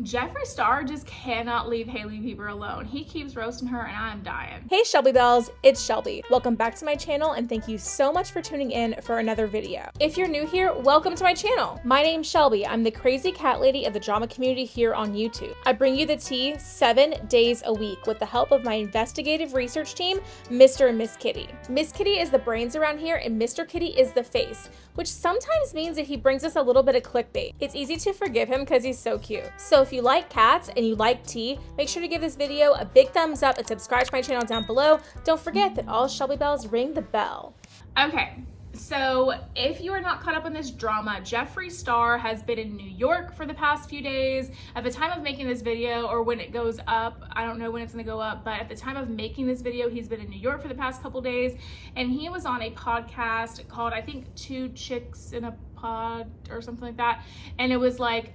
Jeffree Star just cannot leave Hailey Beiber alone. He keeps roasting her and I'm dying. Hey Shelby Bells, it's Shelby. Welcome back to my channel and thank you so much for tuning in for another video. If you're new here, welcome to my channel. My name's Shelby. I'm the crazy cat lady of the drama community here on YouTube. I bring you the tea 7 days a week with the help of my investigative research team, Mr. and Miss Kitty. Miss Kitty is the brains around here and Mr. Kitty is the face, which sometimes means that he brings us a little bit of clickbait. It's easy to forgive him because he's so cute. So if you like cats and you like tea, make sure to give this video a big thumbs up and subscribe to my channel down below. Don't forget that all Shelby Bells ring the bell. Okay, so if you are not caught up on this drama, Jeffree Star has been in New York for the past few days. At the time of making this video, or when it goes up, I don't know when it's gonna go up, but at the time of making this video, he's been in New York for the past couple days, and he was on a podcast called, I think, Two Chicks in a Pod or something like that, and it was like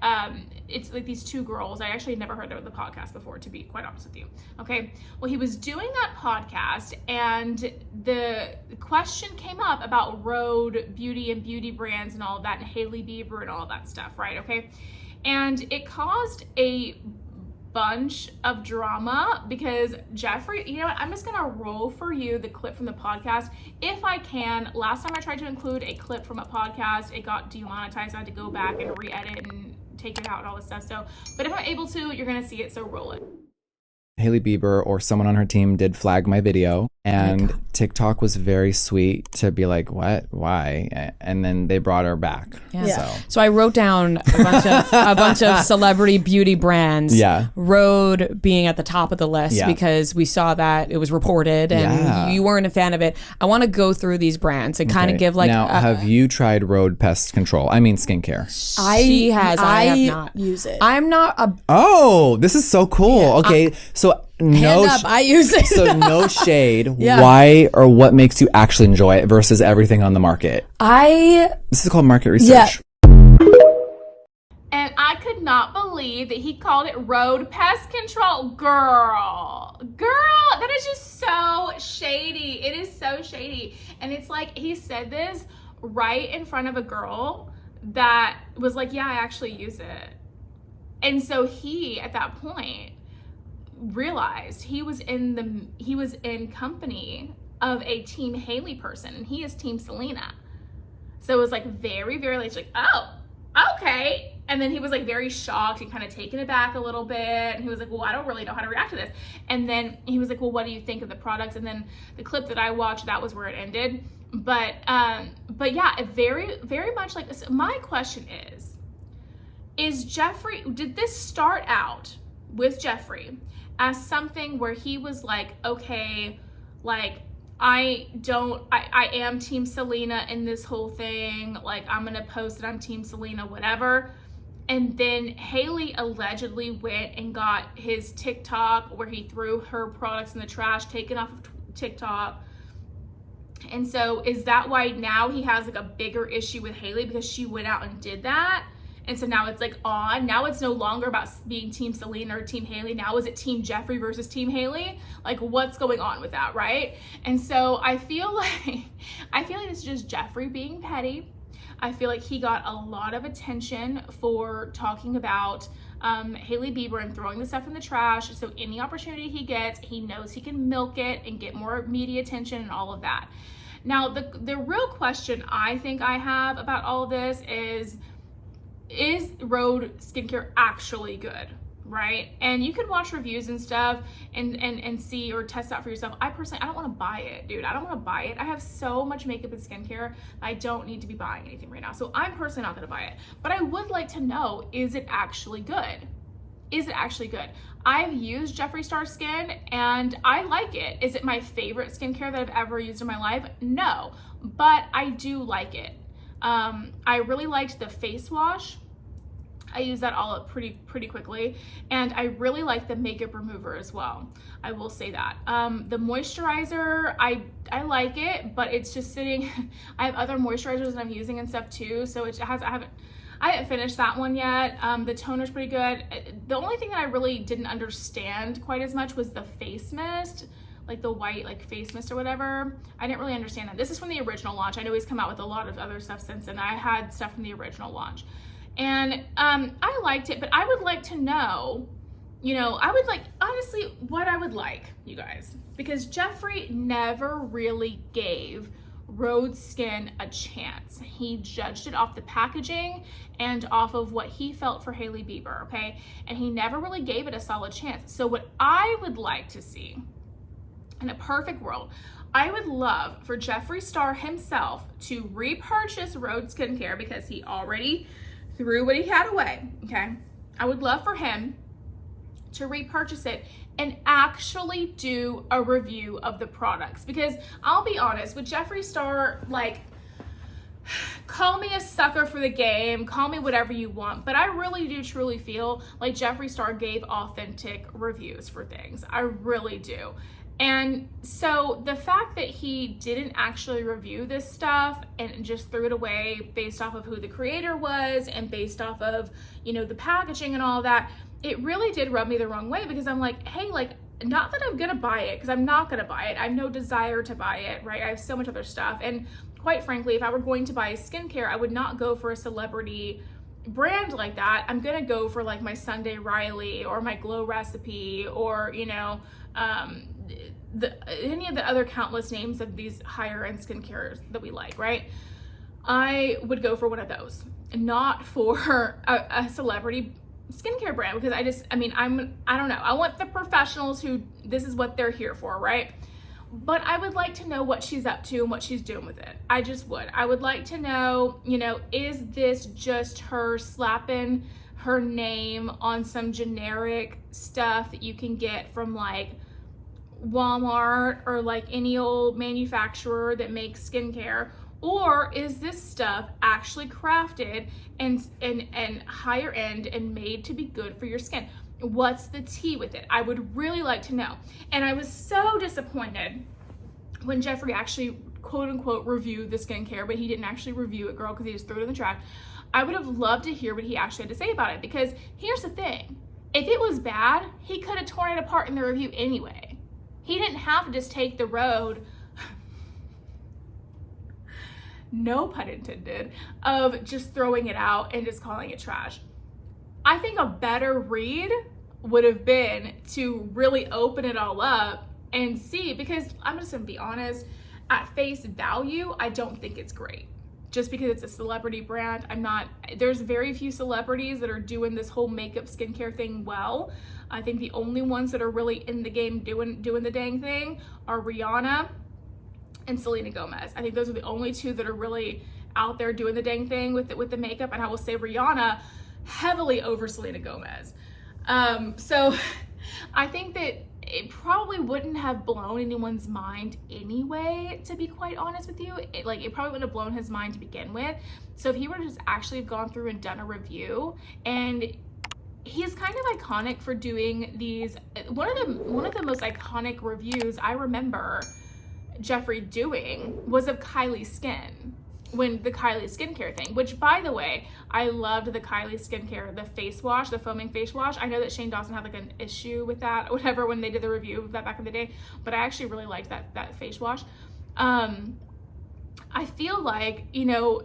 it's like these two girls. I actually never heard of the podcast before, to be quite honest with you. Okay, well, he was doing that podcast and the question came up about Rhode beauty and beauty brands and all of that, and Hailey Beiber and all of that stuff, right? Okay, and it caused a bunch of drama because Jeffree, you know what, I'm just gonna roll for you the clip from the podcast if I can. Last time I tried to include a clip from a podcast, it got demonetized. I had to go back and re-edit and take it out and all this stuff. So, but if I'm able to, you're gonna see it, so roll it. Hailey Beiber or someone on her team did flag my video, and TikTok was very sweet to be like, what, why? And then they brought her back. Yeah. So I wrote down a bunch of celebrity beauty brands. Yeah. Rhode being at the top of the list because we saw that it was reported and you weren't a fan of it. I want to go through these brands and kind of give like. Now, have you tried Rhode pest control? I mean skincare. She has. I have not. Use it. I'm not a. Oh, this is so cool. Yeah. Okay, so. Hand up, I use it. So no shade. Why or what makes you actually enjoy it versus everything on the market? This is called market research. And I could not believe that he called it Rhode Pest Control. Girl, that is just so shady. It is so shady. And it's like he said this right in front of a girl that was like, yeah, I actually use it. And so he, at that point, realized he was in company of a Team Hailey person, and he is Team Selena. So it was like very, very like, oh, okay. And then he was like very shocked and kind of taken aback a little bit. And he was like, well, I don't really know how to react to this. And then he was like, well, what do you think of the products? And then the clip that I watched, that was where it ended. But yeah, it very, very much like this. My question is Jeffree, did this start out with Jeffree as something where he was like, okay, like I am Team Selena in this whole thing, like I'm gonna post that I'm Team Selena, whatever. And then Hailey allegedly went and got his TikTok where he threw her products in the trash taken off of TikTok. And so is that why now he has like a bigger issue with Hailey because she went out and did that? And so now it's like on. Now it's no longer about being Team Selena or Team Hailey. Now is it Team Jeffree versus Team Hailey? Like what's going on with that, right? And so I feel like it's just Jeffree being petty. I feel like he got a lot of attention for talking about Hailey Beiber and throwing the stuff in the trash. So any opportunity he gets, he knows he can milk it and get more media attention and all of that. Now the real question I think I have about all of this is Rhode skincare actually good, right? And you can watch reviews and stuff and see or test out for yourself. I don't want to buy it, dude. I don't want to buy it. I have so much makeup and skincare. I don't need to be buying anything right now. So I'm personally not going to buy it. But I would like to know, is it actually good? Is it actually good? I've used Jeffree Star Skin and I like it. Is it my favorite skincare that I've ever used in my life? No, but I do like it. I really liked the face wash. I use that all up pretty quickly, and I really like the makeup remover as well. I will say that. The moisturizer, I like it, but it's just sitting. I have other moisturizers that I'm using and stuff too, so I haven't finished that one yet. The toner's pretty good. The only thing that I really didn't understand quite as much was the face mist, like the white like face mist or whatever. I didn't really understand that. This is from the original launch. I know he's come out with a lot of other stuff since then. I had stuff from the original launch. And I liked it, but I would like to know, you know, I would like, honestly, what I would like, you guys, because Jeffree never really gave Rhode Skin a chance. He judged it off the packaging and off of what he felt for Hailey Beiber, okay? And he never really gave it a solid chance. So what I would like to see, in a perfect world, I would love for Jeffree Star himself to repurchase Rhode Skincare because he already threw what he had away, okay? I would love for him to repurchase it and actually do a review of the products, because I'll be honest with Jeffree Star, like, call me a sucker for the game, call me whatever you want, but I really do truly feel like Jeffree Star gave authentic reviews for things. I really do. And so the fact that he didn't actually review this stuff and just threw it away based off of who the creator was and based off of, you know, the packaging and all that, it really did rub me the wrong way, because I'm like, hey, like, not that I'm gonna buy it, because I'm not gonna buy it. I have no desire to buy it, right? I have so much other stuff. And quite frankly, if I were going to buy skincare, I would not go for a celebrity brand like that. I'm gonna go for like my Sunday Riley or my Glow Recipe, or, you know, any of the other countless names of these higher end skincare that we like, right? I would go for one of those, not for a celebrity skincare brand, because I don't know. I want the professionals who, this is what they're here for, right? But I would like to know what she's up to and what she's doing with it. I just would. I would like to know, you know, is this just her slapping her name on some generic stuff that you can get from like Walmart or like any old manufacturer that makes skincare? Or is this stuff actually crafted and higher end and made to be good for your skin? What's the tea with it? I would really like to know. And I was so disappointed when Jeffree actually quote unquote reviewed the skincare, but he didn't actually review it, girl, because he just threw it in the trash. I would have loved to hear what he actually had to say about it, because here's the thing. If it was bad, he could have torn it apart in the review anyway. He didn't have to just take the road, no pun intended, of just throwing it out and just calling it trash. I think a better read would have been to really open it all up and see, because I'm just gonna be honest, at face value, I don't think it's great. Just because it's a celebrity brand, there's very few celebrities that are doing this whole makeup skincare thing well. I think the only ones that are really in the game doing the dang thing are Rihanna and Selena Gomez. I think those are the only two that are really out there doing the dang thing with the makeup, and I will say Rihanna heavily over Selena Gomez. So I think that it probably wouldn't have blown anyone's mind anyway, to be quite honest with you. It probably wouldn't have blown his mind to begin with. So if he were to just actually have gone through and done a review, and he's kind of iconic for doing these, one of the most iconic reviews I remember Jeffree doing was of Kylie Skin, when the Kylie skincare thing, which by the way, I loved the Kylie skincare, the face wash, the foaming face wash. I know that Shane Dawson had like an issue with that or whatever when they did the review of that back in the day, but I actually really liked that face wash. I feel like, you know,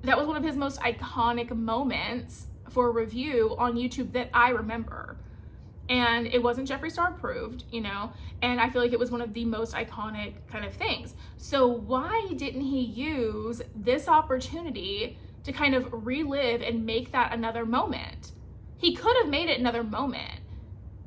that was one of his most iconic moments for a review on YouTube that I remember. And it wasn't Jeffree Star approved, you know, and I feel like it was one of the most iconic kind of things. So why didn't he use this opportunity to kind of relive and make that another moment? He could have made it another moment,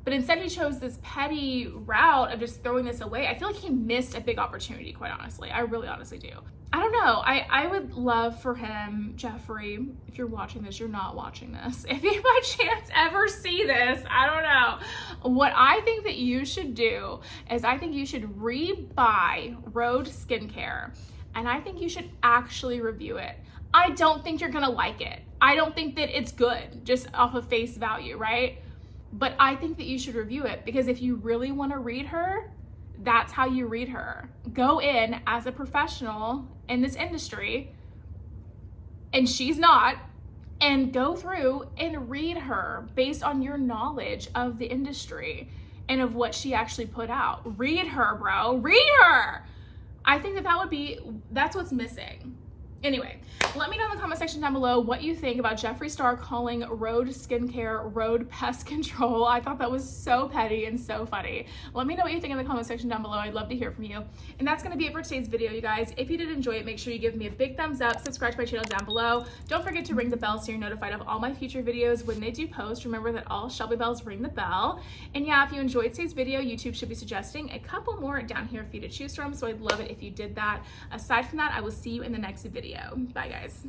but instead he chose this petty route of just throwing this away. I feel like he missed a big opportunity, quite honestly. I really honestly do. I don't know. I would love for him, Jeffree, if you're watching this, you're not watching this. If you by chance ever see this, I don't know. What I think that you should do is I think you should rebuy Rhode Skincare, and I think you should actually review it. I don't think you're gonna like it. I don't think that it's good just off of face value, right? But I think that you should review it, because if you really wanna read her, that's how you read her. Go in as a professional in this industry, and she's not, and go through and read her based on your knowledge of the industry and of what she actually put out. Read her, bro. Read her. I think that's what's missing Anyway, let me know in the comment section down below what you think about Jeffree Star calling Rhode Skincare Rhode Pest Control. I thought that was so petty and so funny. Let me know what you think in the comment section down below. I'd love to hear from you. And that's going to be it for today's video, you guys. If you did enjoy it, make sure you give me a big thumbs up, subscribe to my channel down below. Don't forget to ring the bell so you're notified of all my future videos when they do post. Remember that all Shelby bells ring the bell. And yeah, if you enjoyed today's video, YouTube should be suggesting a couple more down here for you to choose from. So I'd love it if you did that. Aside from that, I will see you in the next video. Bye, guys.